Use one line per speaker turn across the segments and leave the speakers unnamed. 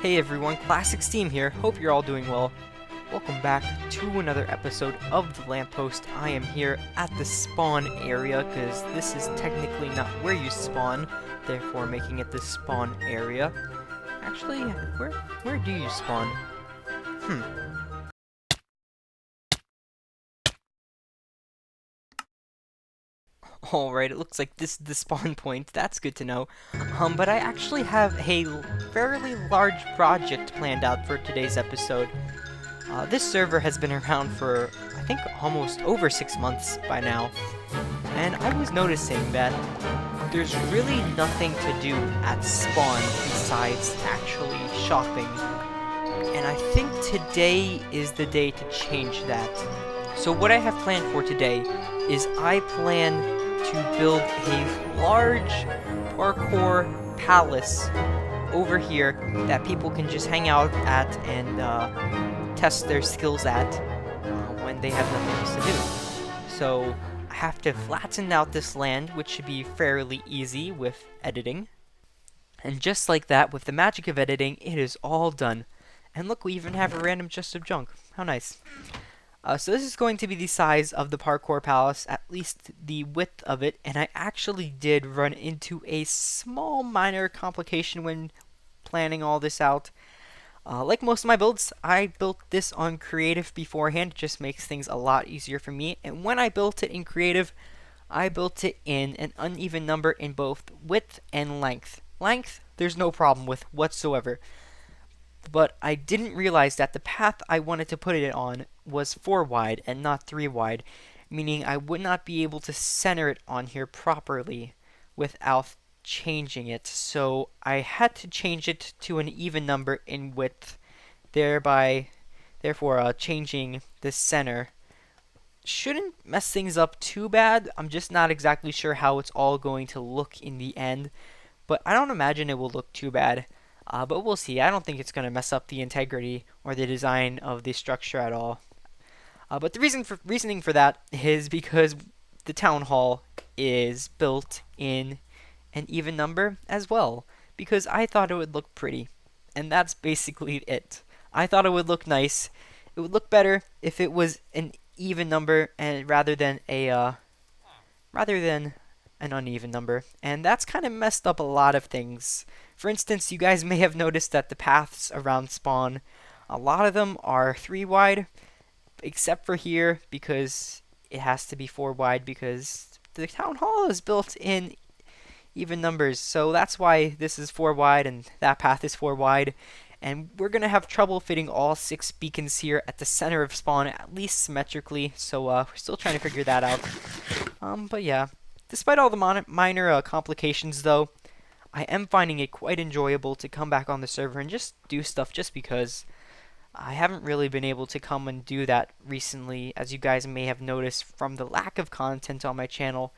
Hey everyone, ClassicSteam here. Hope you're all doing well. Welcome back to another episode of The Lamppost. I am here at the spawn area because this is technically not where you spawn, therefore making it the spawn area. Actually, where do you spawn? Alright, it looks like this is the spawn point. That's good to know. But I actually have a fairly large project planned out for today's episode. This server has been around for, I think, almost over 6 months by now. And I was noticing that there's really nothing to do at spawn besides actually shopping. And I think today is the day to change that. So what I have planned for today is I plan to build a large parkour palace over here that people can just hang out at and test their skills at when they have nothing else to do. So I have to flatten out this land, which should be fairly easy with editing. And just like that, with the magic of editing, it is all done. And look, we even have a random chest of junk. How nice. So this is going to be the size of the parkour palace, at least the width of it, and I actually did run into a small minor complication when planning all this out. Like most of my builds, I built this on creative beforehand. It just makes things a lot easier for me, and when I built it in creative, I built it in an uneven number in both width and length. Length, there's no problem with whatsoever. But I didn't realize that the path I wanted to put it on was 4 wide and not 3 wide, meaning I would not be able to center it on here properly without changing it. So I had to change it to an even number in width, therefore changing the center. Shouldn't mess things up too bad. I'm just not exactly sure how it's all going to look in the end, but I don't imagine it will look too bad. But we'll see. I don't think it's going to mess up the integrity or the design of the structure at all. But the reasoning for that is because the town hall is built in an even number as well. Because I thought it would look pretty. And that's basically it. I thought it would look nice. It would look better if it was an even number and rather than an uneven number, and that's kind of messed up a lot of things. For instance, you guys may have noticed that the paths around spawn, a lot of them are 3 wide, except for here because it has to be 4 wide because the town hall is built in even numbers. So that's why this is 4 wide and that path is 4 wide. And we're going to have trouble fitting all 6 beacons here at the center of spawn, at least symmetrically. So we're still trying to figure that out. But yeah. Despite all the minor complications, though, I am finding it quite enjoyable to come back on the server and just do stuff just because I haven't really been able to come and do that recently, as you guys may have noticed from the lack of content on my channel.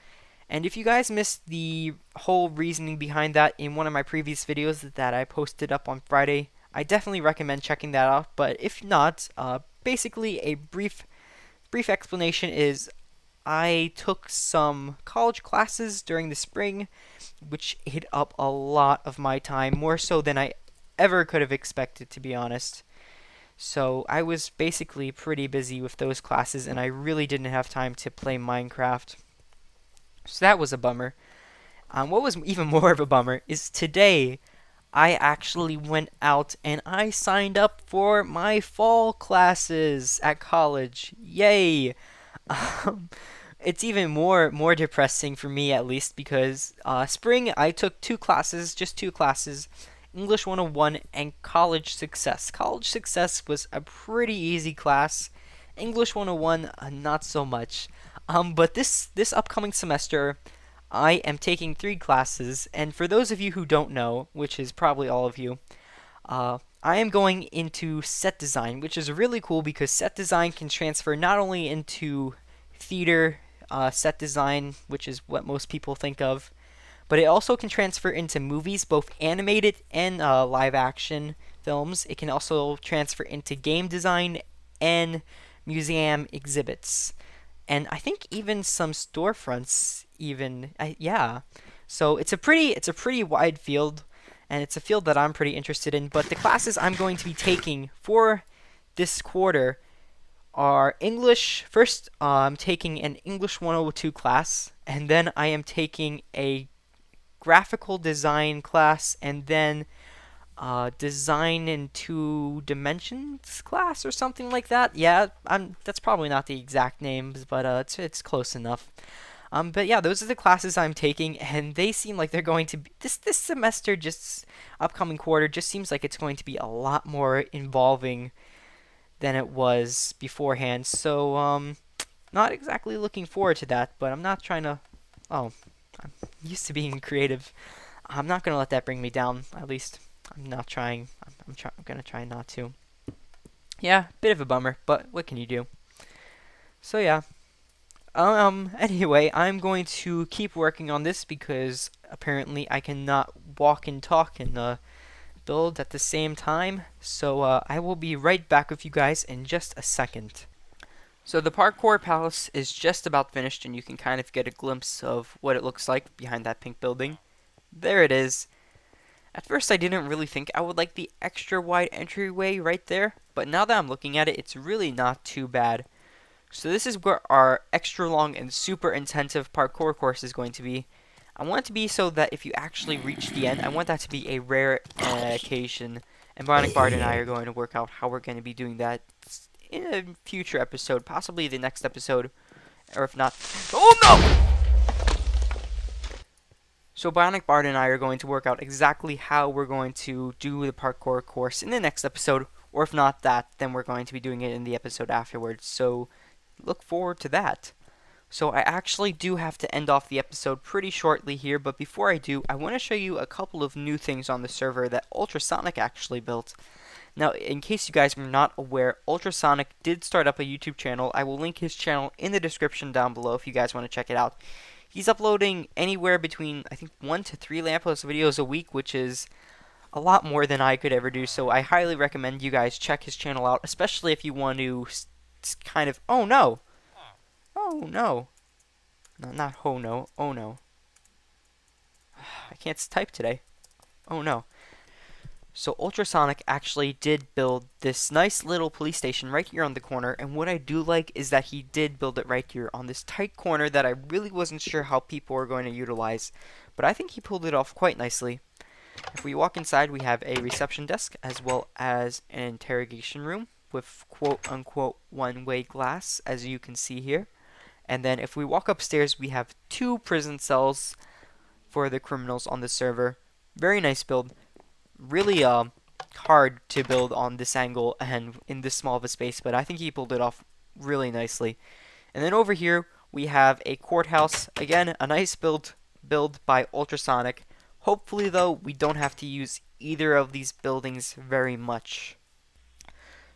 And if you guys missed the whole reasoning behind that in one of my previous videos that I posted up on Friday, I definitely recommend checking that out. But if not, basically a brief explanation is I took some college classes during the spring, which ate up a lot of my time, more so than I ever could have expected, to be honest. So I was basically pretty busy with those classes, and I really didn't have time to play Minecraft. So that was a bummer. What was even more of a bummer is today I actually went out and I signed up for my fall classes at college. Yay! It's even more depressing for me, at least, because spring I took 2 classes, just 2 classes, English 101 and College Success. College Success was a pretty easy class. English 101, not so much. But this upcoming semester, I am taking 3 classes, and for those of you who don't know, which is probably all of you, I am going into set design, which is really cool because set design can transfer not only into theater set design, which is what most people think of, but it also can transfer into movies, both animated and live action films. It can also transfer into game design and museum exhibits, and I think even some storefronts. Yeah, so it's a pretty wide field, and it's a field that I'm pretty interested in. But the classes I'm going to be taking for this quarter are English. First, I'm taking an English 102 class, and then I am taking a graphical design class, and then design in 2 dimensions class or something like that. Yeah, that's probably not the exact names, but it's close enough. But yeah, those are the classes I'm taking, and they seem like they're going to be this semester, just upcoming quarter, just seems like it's going to be a lot more involving than it was beforehand. So not exactly looking forward to that, but I'm not trying to. Oh, I'm used to being creative. I'm not gonna let that bring me down. At least I'm not trying. I'm gonna try not to. Yeah, bit of a bummer, but what can you do? So yeah. Anyway, I'm going to keep working on this because apparently I cannot walk and talk and build at the same time. So I will be right back with you guys in just a second. So the parkour palace is just about finished, and you can kind of get a glimpse of what it looks like behind that pink building. There it is. At first I didn't really think I would like the extra wide entryway right there, but now that I'm looking at it, it's really not too bad. So this is where our extra long and super intensive parkour course is going to be. I want it to be so that if you actually reach the end, I want that to be a rare occasion. And Bionic Bard and I are going to work out how we're going to be doing that in a future episode, possibly the next episode, or if not... Oh no! So Bionic Bard and I are going to work out exactly how we're going to do the parkour course in the next episode, or if not that, then we're going to be doing it in the episode afterwards, so look forward to that. So I actually do have to end off the episode pretty shortly here, but before I do, I want to show you a couple of new things on the server that Ultrasonic actually built. Now, in case you guys were not aware, Ultrasonic did start up a YouTube channel. I will link his channel in the description down below if you guys want to check it out. He's uploading anywhere between, I think, 1 to 3 lamppost videos a week, which is a lot more than I could ever do, so I highly recommend you guys check his channel out, especially if you want to kind of... Oh no! Oh no! No, not ho no. Oh no. I can't type today. Oh no. So Ultrasonic actually did build this nice little police station right here on the corner, and what I do like is that he did build it right here on this tight corner that I really wasn't sure how people were going to utilize, but I think he pulled it off quite nicely. If we walk inside, we have a reception desk as well as an interrogation room with quote-unquote one-way glass, as you can see here. And then if we walk upstairs, we have 2 prison cells for the criminals on the server. Very nice build. Really hard to build on this angle and in this small of a space, but I think he pulled it off really nicely. And then over here, we have a courthouse. Again, a nice build by Ultrasonic. Hopefully, though, we don't have to use either of these buildings very much.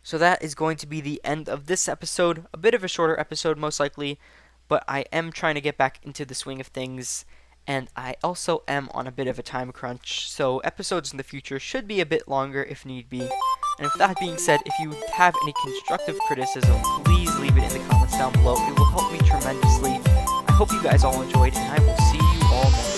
So that is going to be the end of this episode. A bit of a shorter episode, most likely, but I am trying to get back into the swing of things, and I also am on a bit of a time crunch, so episodes in the future should be a bit longer if need be. And with that being said, if you have any constructive criticism, please leave it in the comments down below. It will help me tremendously. I hope you guys all enjoyed, and I will see you all next time.